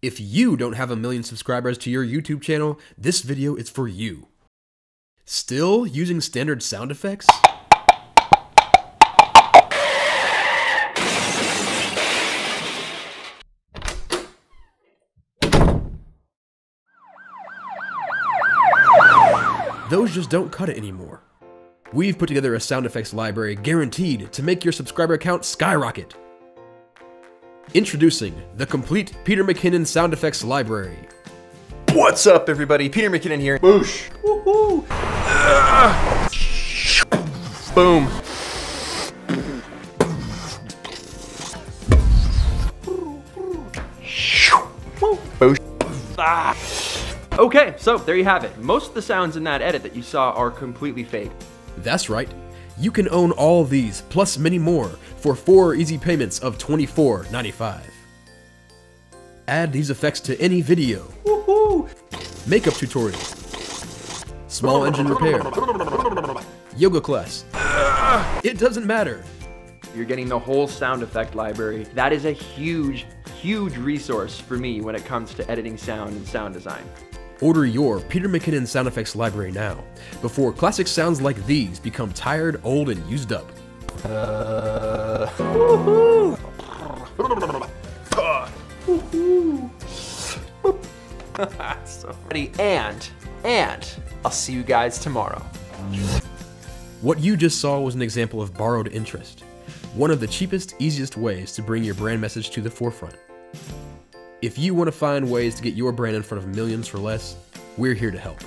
If you don't have 1 million subscribers to your YouTube channel, this video is for you. Still using standard sound effects? Those just don't cut it anymore. We've put together a sound effects library guaranteed to make your subscriber count skyrocket. Introducing the complete Peter McKinnon sound effects library. What's up, everybody? Peter McKinnon here. Boosh. Woohoo. Boom. Boosh. Okay, so there you have it. Most of the sounds in that edit that you saw are completely fake. That's right. You can own all these, plus many more, for 4 easy payments of $24.95. Add these effects to any video. Woohoo! Makeup tutorial. Small engine repair. Yoga class. It doesn't matter. You're getting the whole sound effect library. That is a huge, huge resource for me when it comes to editing sound and sound design. Order your Peter McKinnon sound effects library now, before classic sounds like these become tired, old, and used up. Woohoo! So ready, and I'll see you guys tomorrow. What you just saw was an example of borrowed interest, one of the cheapest, easiest ways to bring your brand message to the forefront. If you want to find ways to get your brand in front of millions for less, we're here to help.